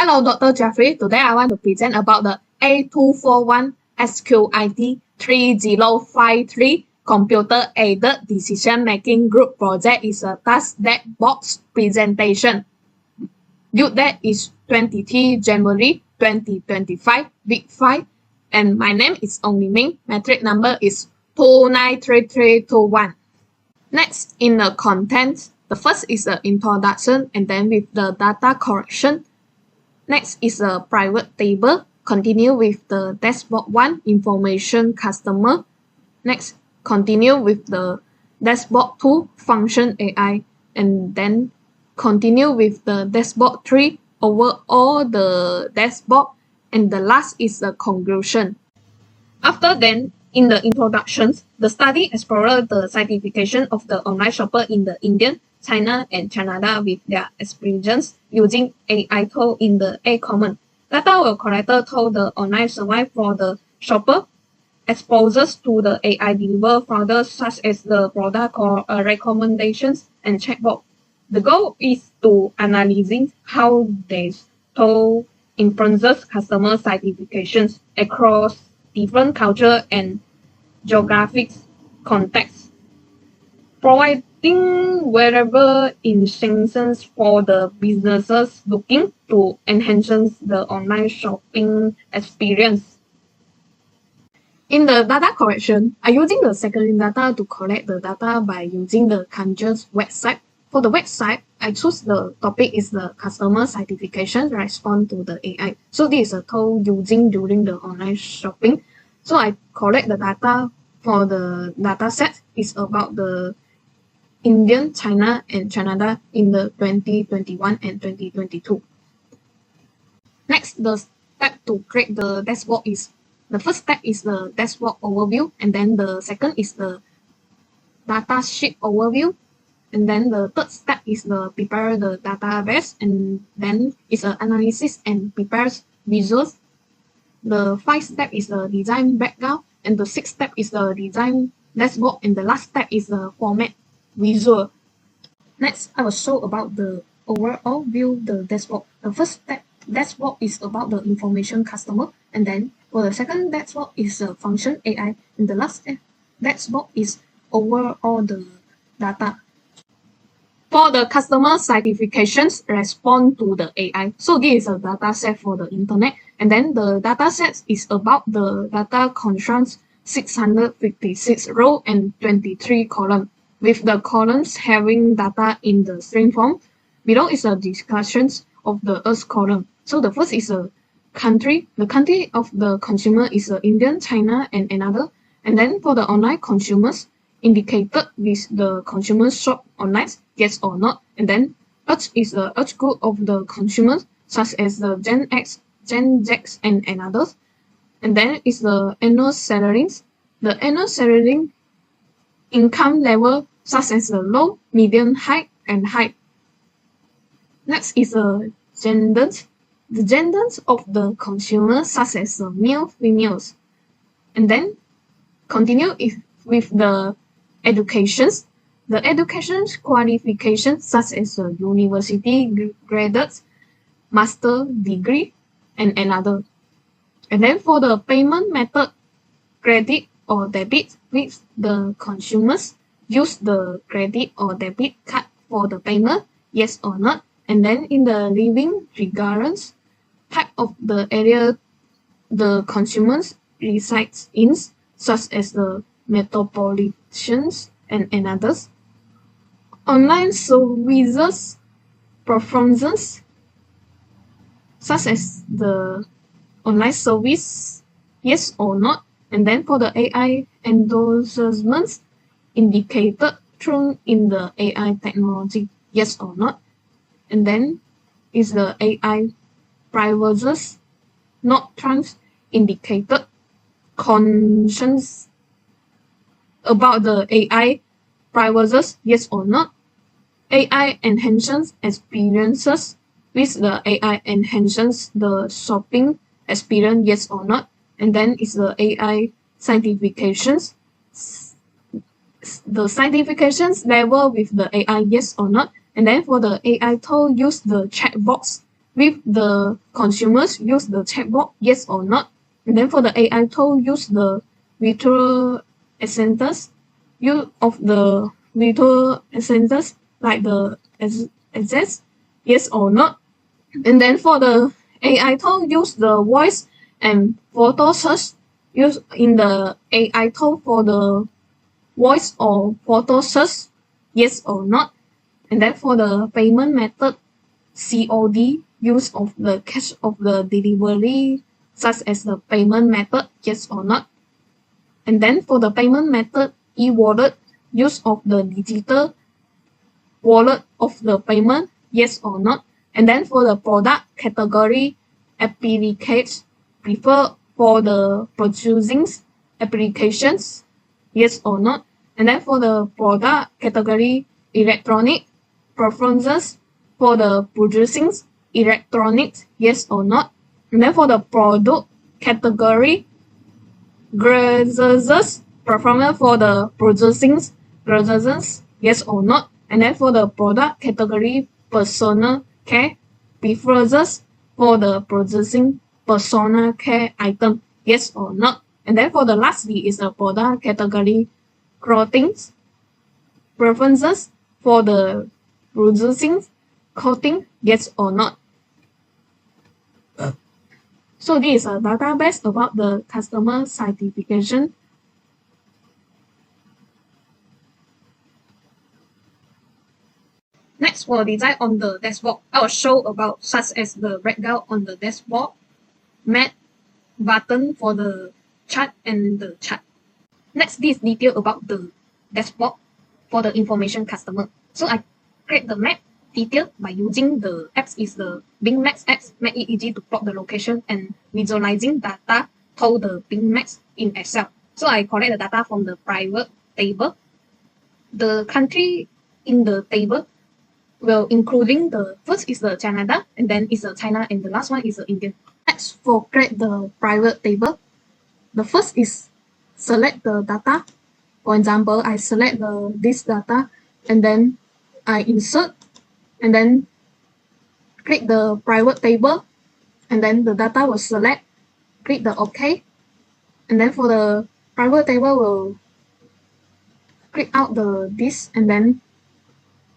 Hello, Dr. Jeffrey. Today I want to present about the A241 SQIT3053 Computer-Aided Decision-Making Group Project is a task that box presentation. Due date is 23 January 2025, week 5, and my name is Ong Ming. Metric number is 293321. Next, in the content, the first is the introduction and then with the data correction. Next is a private table. Continue with the dashboard 1 information customer. Next, continue with the dashboard 2 function AI. And then continue with the dashboard 3 overall the dashboard. And the last is the conclusion. After then, in the introductions, the study explored the certification of the online shopper in the Indian, China, and Canada with their experience using AI tool in the A-Common. Data were collected to the online survey for the shopper, exposures to the AI delivered products such as the product or recommendations and chatbot. The goal is to analyzing how this tool influences customer certifications across different culture and geographic contexts, providing valuable insights for the businesses looking to enhance the online shopping experience. In the data collection, I'm using the secondary data to collect the data by using the Kanjar's website. For the website, I choose the topic is the customer certification response to the AI. So this is a tool using during the online shopping. So I collect the data for the data set is about the Indian, China, and Canada in the 2021 and 2022. Next, the step to create the dashboard is the first step is the dashboard overview, and then the second is the data sheet overview, and then the third step is the prepare the database, and then is the analysis and prepares visuals. The fifth step is the design background, and the sixth step is the design dashboard, and the last step is the format visual. Next, I will show about the overall view the dashboard. The first step dashboard is about the information customer, and then for the second dashboard is the function AI, and the last dashboard is overall the data. For the customer certifications respond to the AI. So this is a data set for the internet. And then the data set is about the data constraints 656 row and 23 column, with the columns having data in the string form. Below is a discussions of the Earth column. So the first is a country. The country of the consumer is Indian, China, and another. And then for the online consumers, indicated with the consumer shop online, yes or not. And then age is the age group of the consumers, such as the Gen X, Gen Z, and others. And then is the annual salaries. The annual salary income level, such as the low, medium, high, and high. Next is the genders. The genders of the consumers, such as the male, females. And then continue with the educations. The education qualifications such as the university graduates, master degree, and another. And then for the payment method, credit or debit, with the consumers use the credit or debit card for the payment, yes or not. And then in the living regards, type of the area the consumers resides in, such as the metropolitans and others. Online services performances, such as the online service, yes or not. And then for the AI endorsements indicated through in the AI technology, yes or not. And then is the AI privileges not trans indicated conscience about the AI privileges, yes or not. AI enhances experiences, with the AI enhances the shopping experience, yes or not. And then is the AI certifications. The certifications level with the AI, yes or not. And then for the AI tool, use the chat box with the consumers use the chatbot, yes or not. And then for the AI tool, use the virtual assistants, use of the virtual assistants like the access, yes or not. And then for the AI tool, use the voice and photo search. Use in the AI tool for the voice or photo search, yes or not. And then for the payment method, COD, use of the cash of the delivery, such as the payment method, yes or not. And then for the payment method, e-wallet, use of the digital wallet of the payment, yes or not. And then for the product category, applications prefer for the purchasing applications, yes or not. And then for the product category, electronic preferences for the purchasing electronics, yes or not. And then for the product category, grades performance for the purchasing grades, yes or not. And then for the product category, personal care preferences for the purchasing personal care item, yes or not. And then for the lastly is the product category, clothing preferences for the purchasing clothing, yes or not. So this is a database about the customer certification. Next, for design on the dashboard, I will show about such as the breakdown on the dashboard, map, button for the chart and the chart. Next, this detail about the dashboard for the information customer. So I create the map detail by using the apps is the Bing Maps apps, make it easy to plot the location and visualizing data to the Bing Maps in Excel. So I collect the data from the private table. The country in the table will including the first is the Canada, and then is the China, and the last one is the India. Next, for create the private table, the first is select the data. For example, I select this data, and then I insert, and then click the private table, and then the data will select, click the OK, and then for the private table will click out this, and then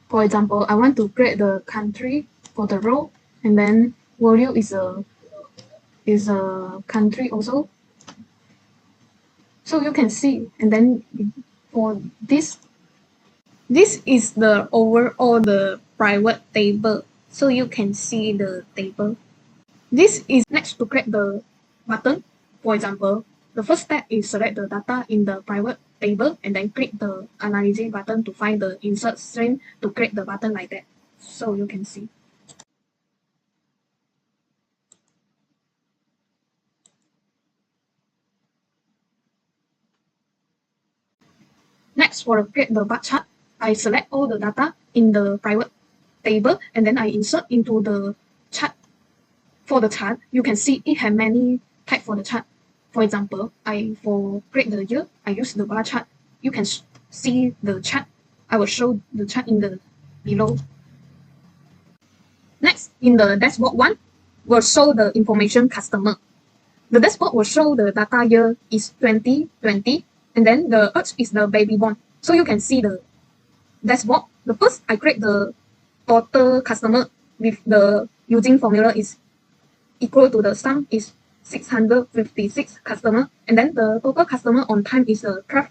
for example, I want to create the country for the row, and then value is a country also. So you can see, and then for this is the overall the private table. So you can see the table. This is next to create the button. For example, the first step is select the data in the private table and then click the analysis button to find the insert string to create the button like that. So you can see. Next, for create the bar chart, I select all the data in the private table and then I insert into the chart. For the chart, you can see it has many types for the chart. For example, for create the year, I use the bar chart. You can see the chart. I will show the chart in the below. Next, in the dashboard one, will show the information customer. The dashboard will show the data year is 2020, and then the Earth is the baby born. So you can see the dashboard. The first, I create the total customer with the using formula is equal to the sum is 656 customer, and then the total customer on time is 12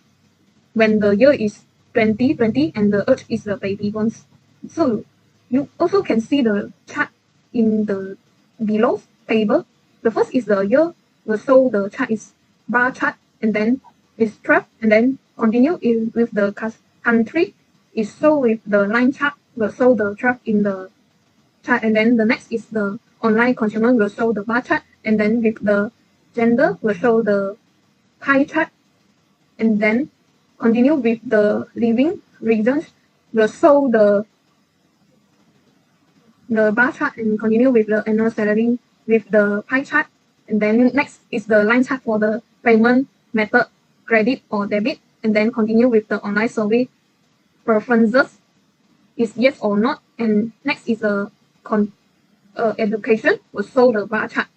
when the year is 2020 and the Earth is the baby born. So you also can see the chart in the below table. The first is the year, so the chart is bar chart, and then it's 12, and then continue with the country is show with the line chart, will show the 12 in the chart, and then the next is the online consumer will show the bar chart, and then with the gender will show the pie chart, and then continue with the living regions will show the bar chart, and continue with the annual salary with the pie chart, and then next is the line chart for the payment method, credit or debit, and then continue with the online survey preferences is yes or not, and next is a education will show the bar chart.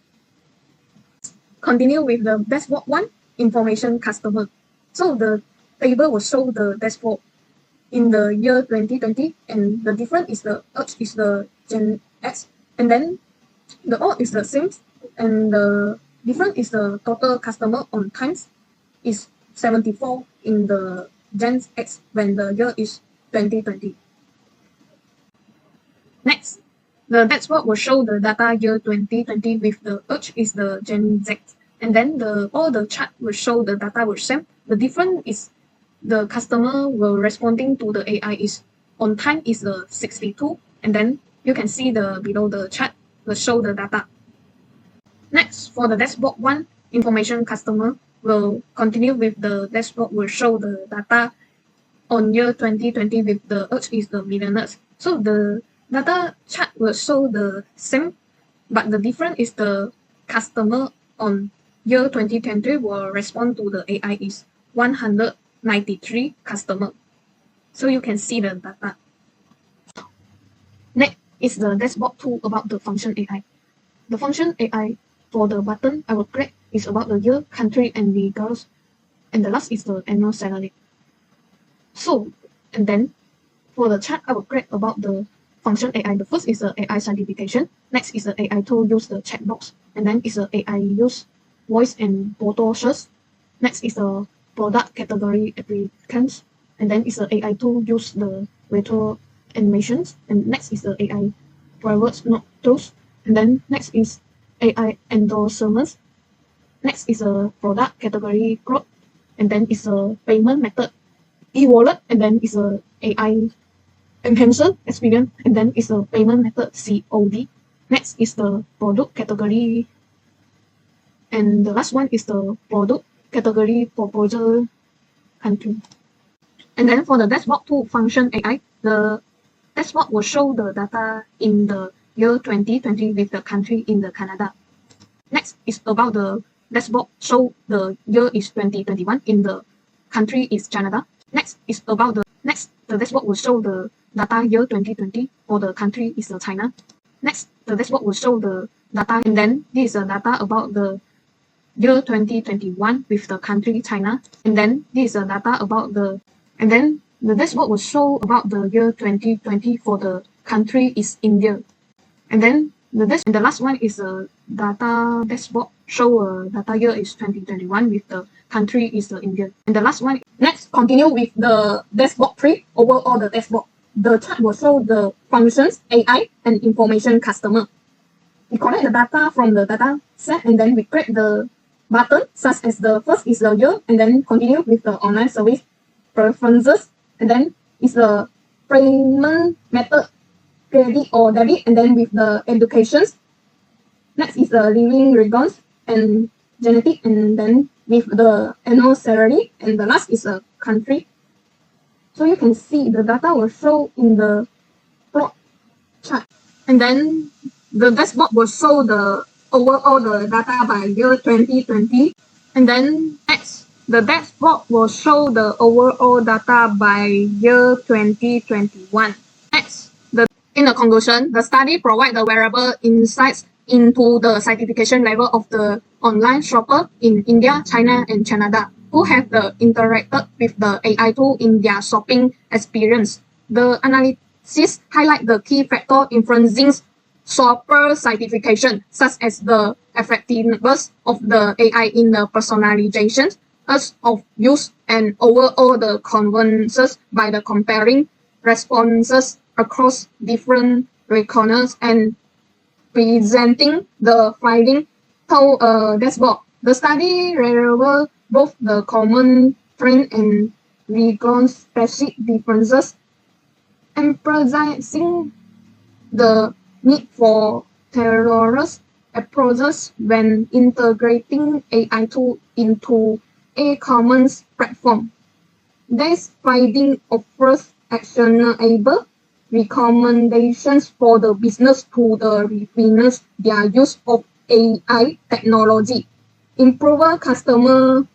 Continue with the dashboard 1, information customer. So the table will show the dashboard in the year 2020, and the difference is the H is the Gen X, and then the O is the same, and the difference is the total customer on times is 74 in the Gen X when the year is 2020. Next, the dashboard will show the data year 2020 with the H is the Gen Z, and then all the chart will show the data will same. The difference is the customer will responding to the AI is on time is the 62, and then you can see the below the chart will show the data. Next, for the dashboard 1, information customer will continue with the dashboard will show the data on year 2020 with the H is the millionaires. So the data chart will show the same, but the difference is the customer on year 2020 will respond to the AI is 193 customer. So you can see the data. Next is the dashboard 2 about the function AI. The function AI for the button I will click is about the year, country, and the girls, and the last is the annual salary. So, and then for the chart I will click about the function AI. The first is the AI certification. Next is the AI tool use the chat box, and then is the AI use voice and photo search. Next is the product category applicants, and then is the AI tool use the retro animations, and next is the AI private note tools, and then next is AI endorsements. Next is a product category group, and then is a payment method e-wallet, and then is a AI enhancer experience, and then is a payment method COD. Next is the product category, and the last one is the product category proposal country. And then for the dashboard 2 function AI, the dashboard will show the data in the year 2020 with the country in the Canada. Next is about the dashboard show the year is 2021 in the country is Canada. Next is about the dashboard will show the data year 2020 for the country is the China. Next, the dashboard will show the data, and then this is the data about the year 2021 with the country China, and then this is the data about the, and then the dashboard will show about the year 2020 for the country is India, and then the last one is a data dashboard show data year is 2021 with the country is the India, and the last one. Next, continue with the dashboard 3 overall the dashboard. The chart will show the functions AI and information customer. We collect the data from the data set, and then we click the button such as the first is the year, and then continue with the online service preferences, and then is the payment method credit or debit, and then with the educations. Next is the living regions and genetic, and then with the annual salary, and the last is a country. So you can see the data will show in the plot chart, and then the dashboard will show the overall the data by year 2020, and then next the dashboard will show the overall data by year 2021. Next, in the conclusion, the study provides the wearable insights into the certification level of the online shopper in India, China, and Canada who have interacted with the AI tool in their shopping experience. The analysis highlight the key factor influencing shopper certification, such as the effectiveness of the AI in the personalization, ease of use, and overall the convenience by the comparing responses across different reckoners and presenting the finding to a dashboard. The study revealed both the common trend and region-specific differences, emphasizing the need for tailored approaches when integrating AI tool into a common platform. This finding offers actionable recommendations for the business to refine their use of AI technology, improve customer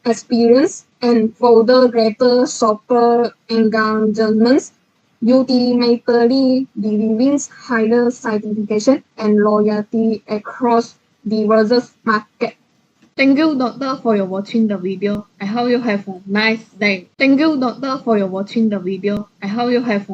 experience, and further greater shopper engagement. ultimately delivering higher certification and loyalty across diverse markets. Thank you, Doctor, for your watching the video. I hope you have a nice day. Thank you, Doctor, for your watching the video. I hope you have a